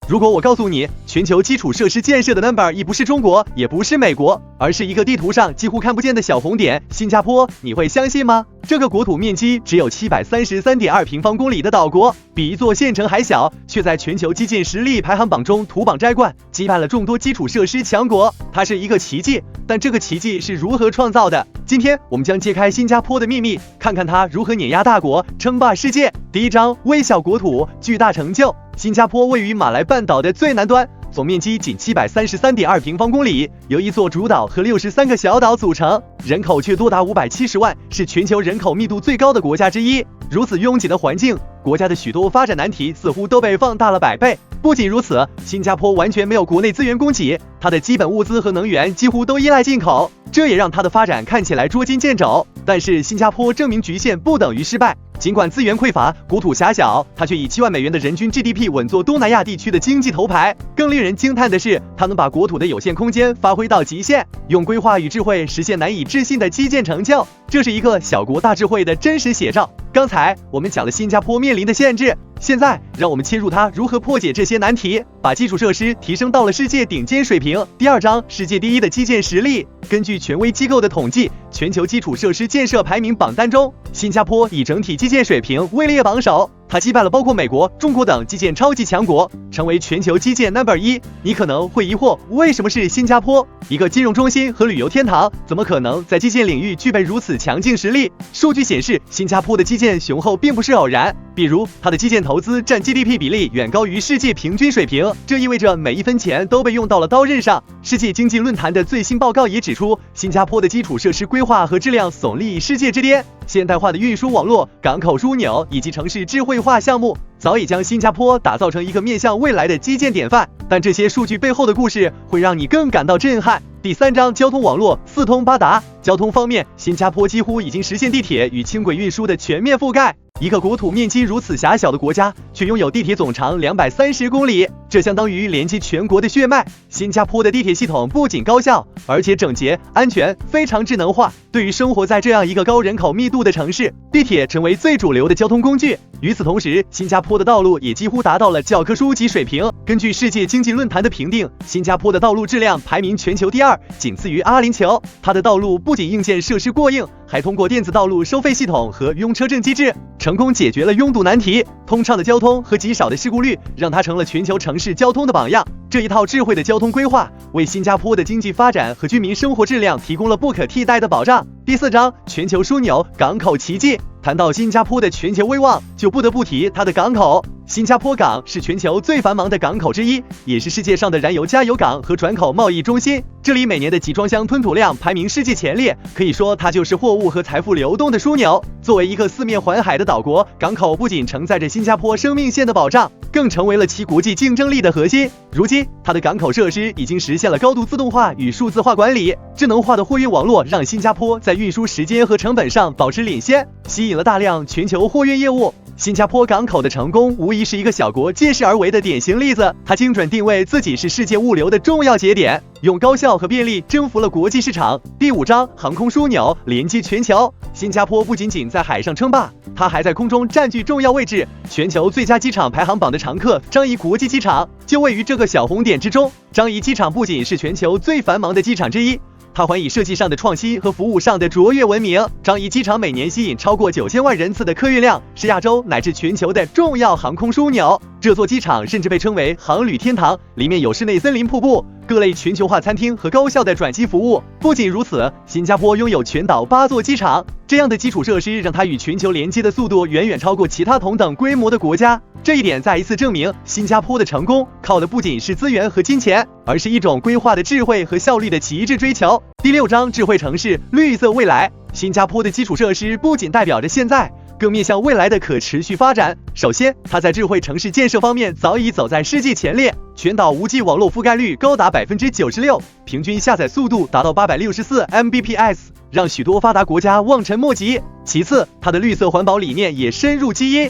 如果我告诉你，全球基础设施建设的 No.1不是中国，也不是美国，而是一个地图上几乎看不见的小红点——新加坡，你会相信吗？这个国土面积只有733.2平方公里的岛国，比一座县城还小，却在全球基建实力排行榜中土榜摘冠，击败了众多基础设施强国。它是一个奇迹，但这个奇迹是如何创造的？今天我们将揭开新加坡的秘密，看看它如何碾压大国，称霸世界。第一章：微小国土，巨大成就。新加坡位于马来半岛的最南端，总面积仅733.2平方公里，由一座主岛和63个小岛组成，人口却多达570万，是全球人口密度最高的国家之一。如此拥挤的环境，国家的许多发展难题似乎都被放大了100倍。不仅如此，新加坡完全没有国内资源供给，它的基本物资和能源几乎都依赖进口，这也让它的发展看起来捉襟见肘。但是新加坡证明局限不等于失败。尽管资源匮乏，国土狭小，它却以7万美元的人均 GDP 稳坐东南亚地区的经济头牌。更令人惊叹的是，它能把国土的有限空间发挥到极限，用规划与智慧实现难以置信的基建成就。这是一个小国大智慧的真实写照。刚才我们讲了新加坡面临的限制，现在让我们切入它如何破解这些难题，把基础设施提升到了世界顶尖水平。第二章：世界第一的基建实力。根据权威机构的统计，全球基础设施建设排名榜单中，新加坡以整体基建水平位列榜首，它击败了包括美国、中国等基建超级强国，成为全球基建 No.1。你可能会疑惑，为什么是新加坡？一个金融中心和旅游天堂，怎么可能在基建领域具备如此强劲实力？数据显示，新加坡的基建雄厚并不是偶然，比如它的基建投资占 GDP 比例远高于世界平均水平，这意味着每一分钱都被用到了刀刃上。世界经济论坛的最新报告也指出，新加坡的基础设施规划和质量耸立世界之巅，现代化的运输网络、港口枢纽以及城市智慧化项目，早已将新加坡打造成一个面向未来的基建典范。但这些数据背后的故事会让你更感到震撼。第三章：交通网络四通八达。交通方面，新加坡几乎已经实现地铁与轻轨运输的全面覆盖。一个国土面积如此狭小的国家，却拥有地铁总长230公里，这相当于连接全国的血脉。新加坡的地铁系统不仅高效，而且整洁、安全，非常智能化。对于生活在这样一个高人口密度的城市，地铁成为最主流的交通工具。与此同时，新加坡的道路也几乎达到了教科书级水平。根据世界经济论坛的评定，新加坡的道路质量排名全球第2，仅次于阿联酋。它的道路不仅硬件设施过硬，还通过电子道路收费系统和拥车证机制，成功解决了拥堵难题。通畅的交通和极少的事故率，让它成了全球城市交通的榜样。这一套智慧的交通规划，为新加坡的经济发展和居民生活质量提供了不可替代的保障。第四章：全球枢纽港口奇迹。谈到新加坡的全球威望，就不得不提它的港口。新加坡港是全球最繁忙的港口之一，也是世界上的燃油加油港和转口贸易中心。这里每年的集装箱吞吐量排名世界前列，可以说它就是货物和财富流动的枢纽。作为一个四面环海的岛国，港口不仅承载着新加坡生命线的保障，更成为了其国际竞争力的核心。如今，它的港口设施已经实现了高度自动化与数字化管理，智能化的货运网络让新加坡在运输时间和成本上保持领先，吸引了大量全球货运业务。新加坡港口的成功无疑是一个小国借势而为的典型例子，它精准定位自己是世界物流的重要节点，用高效和便利征服了国际市场。第五章：航空枢纽连接全球。新加坡不仅仅在海上称霸，它还在空中占据重要位置。全球最佳机场排行榜的常客樟宜国际机场就位于这个小红点之中。樟宜机场不仅是全球最繁忙的机场之一，它还以设计上的创新和服务上的卓越闻名。樟宜机场每年吸引超过9000万人次的客运量，是亚洲乃至全球的重要航空枢纽。这座机场甚至被称为航旅天堂，里面有室内森林瀑布、各类全球化餐厅和高效的转机服务。不仅如此，新加坡拥有全岛8座机场，这样的基础设施让它与全球连接的速度远远超过其他同等规模的国家。这一点再一次证明，新加坡的成功靠的不仅是资源和金钱，而是一种规划的智慧和效率的极致追求。第六章：智慧城市绿色未来。新加坡的基础设施不仅代表着现在，更面向未来的可持续发展。首先，它在智慧城市建设方面早已走在世界前列，全岛5G 网络覆盖率高达96%，平均下载速度达到864 Mbps， 让许多发达国家望尘莫及。其次，它的绿色环保理念也深入基因。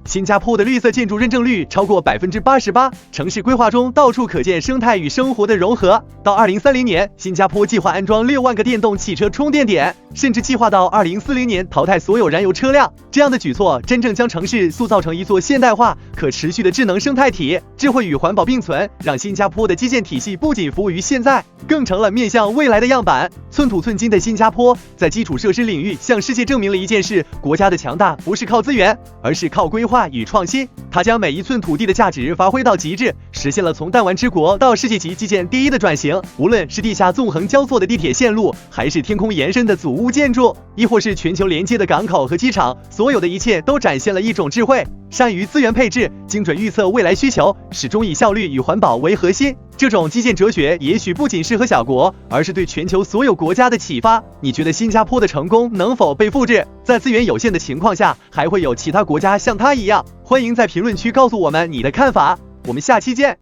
新加坡的绿色建筑认证率超过88%，城市规划中到处可见生态与生活的融合。到2030年，新加坡计划安装6万个电动汽车充电点，甚至计划到2040年淘汰所有燃油车辆。这样的举措真正将城市塑造成一座现代化、可持续的智能生态体，智慧与环保并存，让新加坡的基建体系不仅服务于现在，更成了面向未来的样板。寸土寸金的新加坡在基础设施领域向世界证明了一件事：国家的强大不是靠资源，而是靠规划与创新。它将每一寸土地的价值发挥到极致，实现了从弹丸之国到世界级基建第一的转型。无论是地下纵横交错的地铁线路，还是天空延伸的组屋建筑，亦或是全球连接的港口和机场，所有的一切都展现了一种智慧，善于资源配置，精准预测未来需求，始终以效率与环保为核心。这种基建哲学也许不仅适合小国，而是对全球所有国家的启发。你觉得新加坡的成功能否被复制？在资源有限的情况下，还会有其他国家像它一样？欢迎在评论区告诉我们你的看法，我们下期见。